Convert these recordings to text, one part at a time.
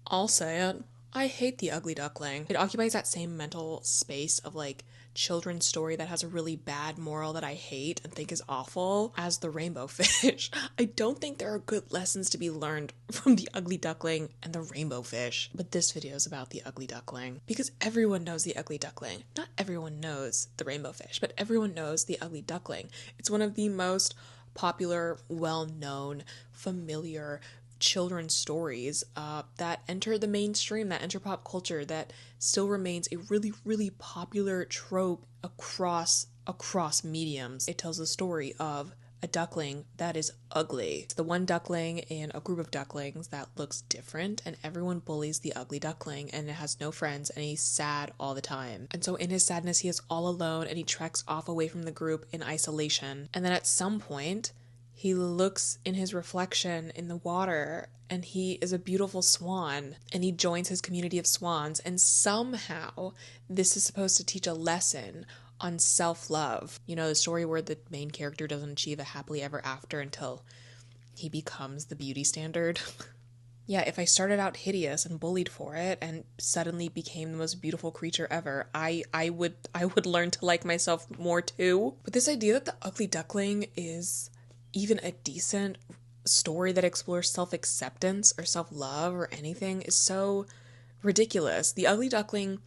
I'll say it. I hate The Ugly Duckling. It occupies that same mental space of like children's story that has a really bad moral that I hate and think is awful as The Rainbow Fish. I don't think there are good lessons to be learned from The Ugly Duckling and The Rainbow Fish. But this video is about The Ugly Duckling because everyone knows The Ugly Duckling. Not everyone knows The Rainbow Fish, but everyone knows The Ugly Duckling. It's one of the most popular, well-known, familiar children's stories that enter the mainstream, that enter pop culture, that still remains a really, really popular trope across mediums. It tells the story of a duckling that is ugly. It's the one duckling in a group of ducklings that looks different, and everyone bullies the ugly duckling, and it has no friends, and he's sad all the time. And so in his sadness, he is all alone, and he treks off away from the group in isolation. And then at some point, he looks in his reflection in the water and he is a beautiful swan and he joins his community of swans, and somehow this is supposed to teach a lesson on self-love. You know, the story where the main character doesn't achieve a happily ever after until he becomes the beauty standard. Yeah, if I started out hideous and bullied for it and suddenly became the most beautiful creature ever, I would learn to like myself more too. But this idea that the ugly duckling is even a decent story that explores self-acceptance or self-love or anything is so ridiculous. The ugly duckling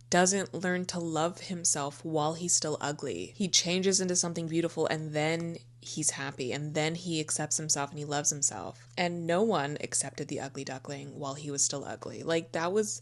doesn't learn to love himself while he's still ugly. He changes into something beautiful and then he's happy and then he accepts himself and he loves himself. And no one accepted the ugly duckling while he was still ugly. Like that's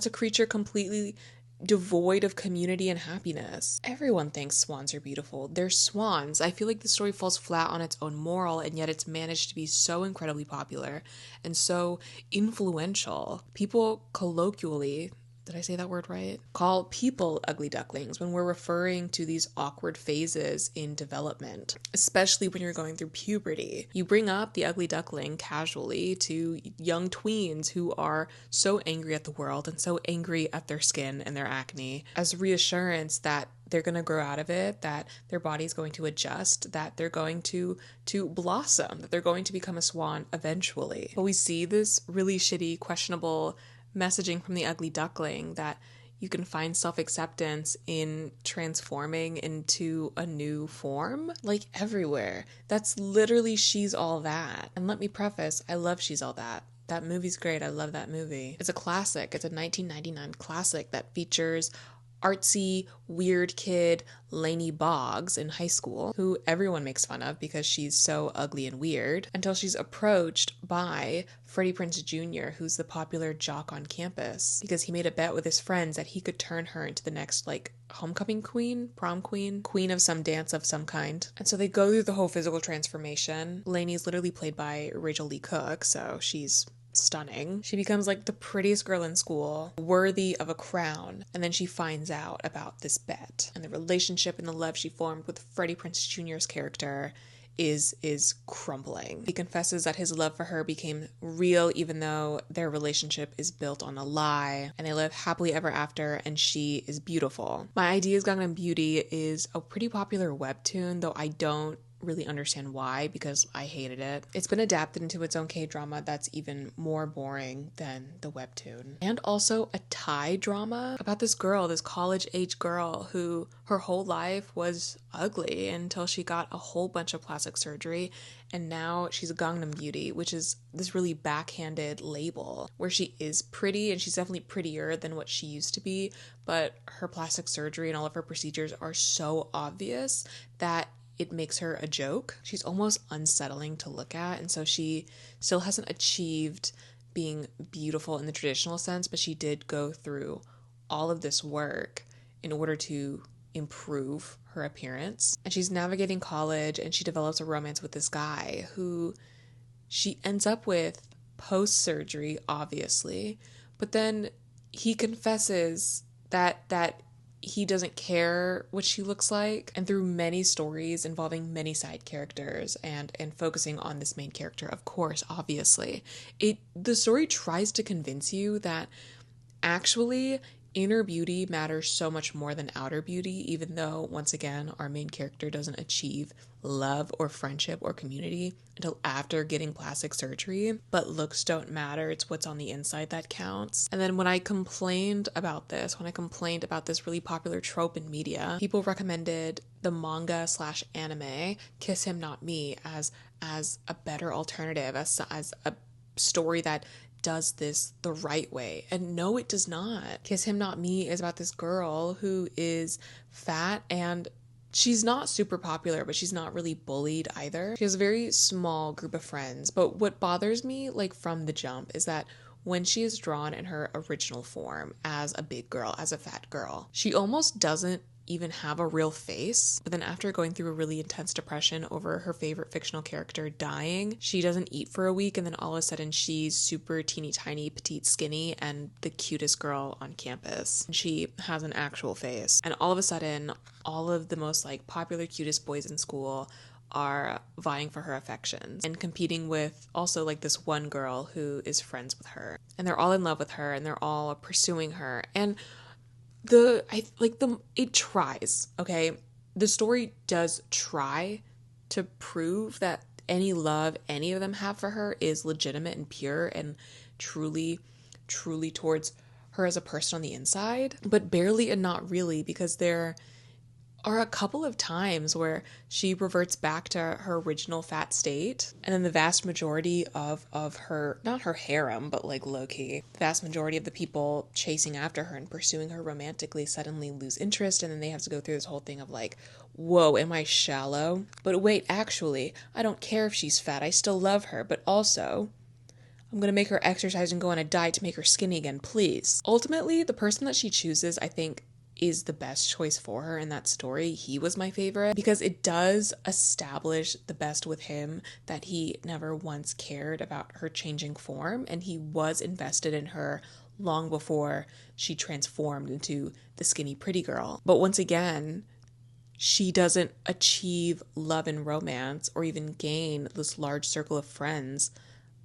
a creature completely devoid of community and happiness. Everyone thinks swans are beautiful. They're swans. I feel like the story falls flat on its own moral, and yet it's managed to be so incredibly popular and so influential. People colloquially, did I say that word right? Call people ugly ducklings when we're referring to these awkward phases in development, especially when you're going through puberty. You bring up the ugly duckling casually to young tweens who are so angry at the world and so angry at their skin and their acne as reassurance that they're going to grow out of it, that their body's going to adjust, that they're going to blossom, that they're going to become a swan eventually. But we see this really shitty, questionable messaging from the ugly duckling that you can find self-acceptance in transforming into a new form, like everywhere. That's literally She's All That. And let me preface, I love She's All That. That movie's great. I love that movie. It's a classic. It's a 1999 classic that features artsy, weird kid Lainey Boggs in high school, who everyone makes fun of because she's so ugly and weird, until she's approached by Freddie Prinze Jr., who's the popular jock on campus, because he made a bet with his friends that he could turn her into the next, like, homecoming queen, prom queen of some dance of some kind. And so they go through the whole physical transformation. Lainey's literally played by Rachel Lee Cook, so she's stunning. She becomes like the prettiest girl in school, worthy of a crown, and then she finds out about this bet. And the relationship and the love she formed with Freddie Prinze Jr.'s character is crumbling. He confesses that his love for her became real even though their relationship is built on a lie, and they live happily ever after, and she is beautiful. My Ideas Gangnam Beauty is a pretty popular webtoon, though I don't really understand why, because I hated it. It's been adapted into its own K-drama that's even more boring than the webtoon. And also a Thai drama about this girl, this college-age girl who her whole life was ugly until she got a whole bunch of plastic surgery, and now she's a Gangnam Beauty, which is this really backhanded label where she is pretty, and she's definitely prettier than what she used to be, but her plastic surgery and all of her procedures are so obvious that it makes her a joke. She's almost unsettling to look at, and so she still hasn't achieved being beautiful in the traditional sense, but she did go through all of this work in order to improve her appearance. And she's navigating college, and she develops a romance with this guy who she ends up with post-surgery, obviously, but then he confesses that he doesn't care what she looks like. And through many stories involving many side characters and focusing on this main character, of course, obviously, the story tries to convince you that actually inner beauty matters so much more than outer beauty, even though, once again, our main character doesn't achieve love or friendship or community until after getting plastic surgery. But looks don't matter. It's what's on the inside that counts. And then when I complained about this really popular trope in media, people recommended the manga / anime Kiss Him Not Me as a better alternative, as a story that does this the right way. And no, it does not. Kiss Him Not Me is about this girl who is fat, and she's not super popular, but she's not really bullied either. She has a very small group of friends. But what bothers me, like from the jump, is that when she is drawn in her original form as a big girl, as a fat girl, she almost doesn't even have a real face. But then after going through a really intense depression over her favorite fictional character dying, she doesn't eat for a week, and then all of a sudden she's super teeny tiny, petite, skinny, and the cutest girl on campus. She has an actual face. And all of a sudden, all of the most like popular, cutest boys in school are vying for her affections and competing with also like this one girl who is friends with her. And they're all in love with her, and they're all pursuing her. And it tries, okay? The story does try to prove that any love any of them have for her is legitimate and pure and truly towards her as a person on the inside, but barely and not really, because there are a couple of times where she reverts back to her original fat state, and then the vast majority of her, not her harem, but like low-key, the vast majority of the people chasing after her and pursuing her romantically suddenly lose interest, and then they have to go through this whole thing of like, whoa, am I shallow? But wait, actually, I don't care if she's fat, I still love her, but also I'm gonna make her exercise and go on a diet to make her skinny again, please. Ultimately, the person that she chooses, I think, is the best choice for her in that story. He was my favorite because it does establish the best with him that he never once cared about her changing form, and he was invested in her long before she transformed into the skinny pretty girl. But once again, she doesn't achieve love and romance or even gain this large circle of friends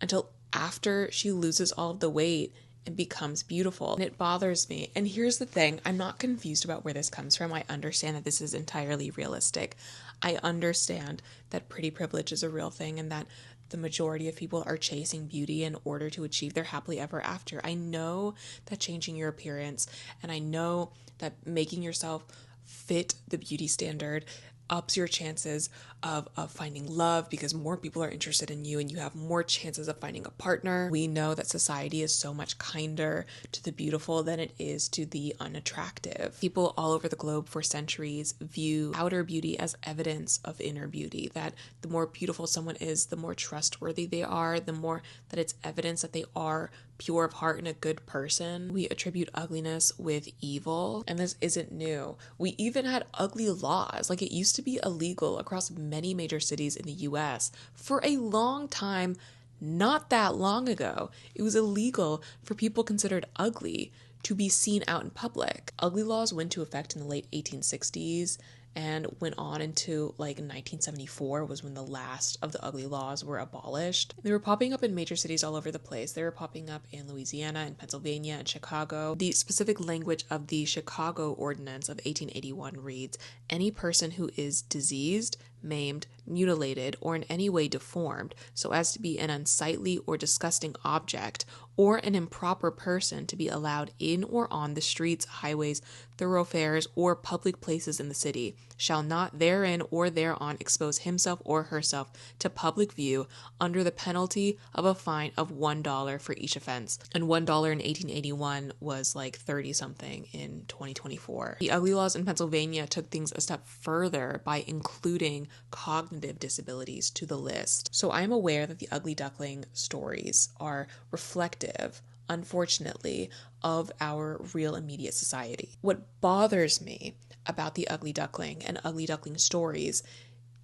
until after she loses all of the weight and becomes beautiful. And it bothers me. And here's the thing, I'm not confused about where this comes from. I understand that this is entirely realistic. I understand that pretty privilege is a real thing and that the majority of people are chasing beauty in order to achieve their happily ever after. I know that changing your appearance, and I know that making yourself fit the beauty standard ups your chances of finding love, because more people are interested in you and you have more chances of finding a partner. We know that society is so much kinder to the beautiful than it is to the unattractive. People all over the globe for centuries view outer beauty as evidence of inner beauty, that the more beautiful someone is, the more trustworthy they are, the more that it's evidence that they are pure of heart and a good person. We attribute ugliness with evil, and this isn't new. We even had ugly laws. Like, it used to be illegal across many major cities in the US for a long time. Not that long ago, it was illegal for people considered ugly to be seen out in public. Ugly laws went into effect in the late 1860s and went on into like 1974 was when the last of the ugly laws were abolished. They were popping up in major cities all over the place. They were popping up in Louisiana and Pennsylvania and Chicago. The specific language of the Chicago Ordinance of 1881 reads, "Any person who is diseased, maimed, mutilated, or in any way deformed, so as to be an unsightly or disgusting object, or an improper person to be allowed in or on the streets, highways, thoroughfares, or public places in the city, shall not therein or thereon expose himself or herself to public view under the penalty of a fine of $1 for each offense." And $1 in 1881 was like 30 something in 2024. The ugly laws in Pennsylvania took things a step further by including cognitive disabilities to the list. So I'm aware that the Ugly Duckling stories are reflective, unfortunately, of our real immediate society. What bothers me about the Ugly Duckling and Ugly Duckling stories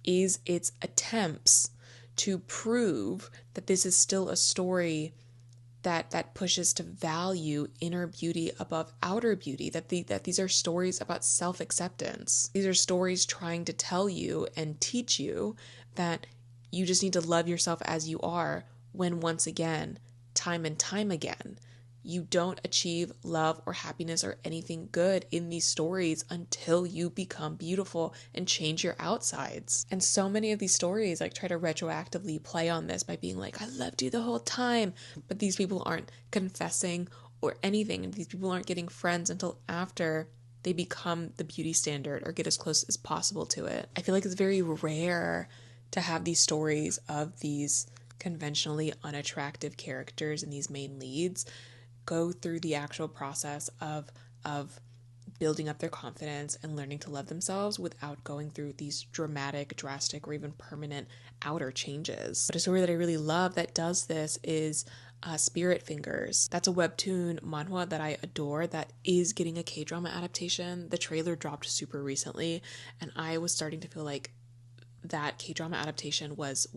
is its attempts to prove that this is still a story that pushes to value inner beauty above outer beauty, that these are stories about self-acceptance. These are stories trying to tell you and teach you that you just need to love yourself as you are, when once again, time and time again, you don't achieve love or happiness or anything good in these stories until you become beautiful and change your outsides. And so many of these stories like try to retroactively play on this by being like, I loved you the whole time, but these people aren't confessing or anything, and these people aren't getting friends until after they become the beauty standard or get as close as possible to it. I feel like it's very rare to have these stories of these conventionally unattractive characters and these main leads go through the actual process of building up their confidence and learning to love themselves without going through these dramatic, drastic, or even permanent outer changes. But a story that I really love that does this is Spirit Fingers. That's a webtoon manhwa that I adore that is getting a K-drama adaptation. The trailer dropped super recently, and I was starting to feel like that K-drama adaptation was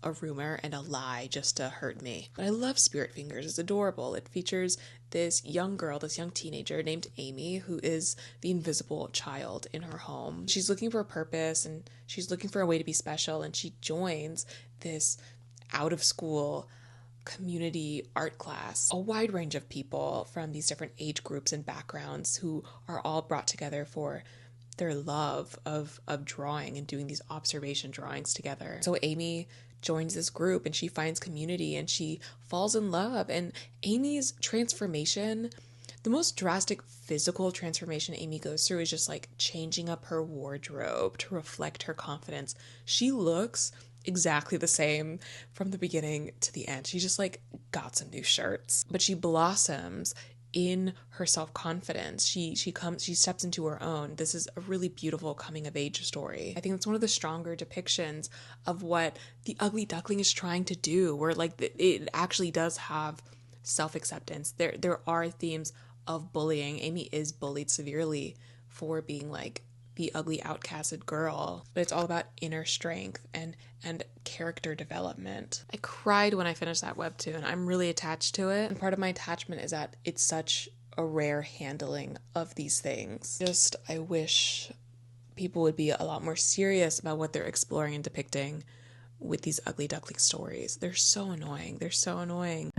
a rumor and a lie just to hurt me. But I love Spirit Fingers. It's adorable. It features this young girl, this young teenager named Amy, who is the invisible child in her home. She's looking for a purpose and she's looking for a way to be special, and she joins this out of school community art class, a wide range of people from these different age groups and backgrounds who are all brought together for their love of drawing and doing these observation drawings together. So Amy joins this group and she finds community and she falls in love. And Amy's transformation, the most drastic physical transformation Amy goes through is just like changing up her wardrobe to reflect her confidence. She looks exactly the same from the beginning to the end. She just like got some new shirts, but she blossoms in her self-confidence. She steps into her own. This is a really beautiful coming of age story. I think it's one of the stronger depictions of what the Ugly Duckling is trying to do, where like it actually does have self-acceptance. There are themes of bullying. Amy is bullied severely for being like the ugly outcasted girl, but it's all about inner strength and character development. I cried when I finished that webtoon. I'm really attached to it, and part of my attachment is that it's such a rare handling of these things. Just, I wish people would be a lot more serious about what they're exploring and depicting with these Ugly Duckling stories. They're so annoying. They're so annoying.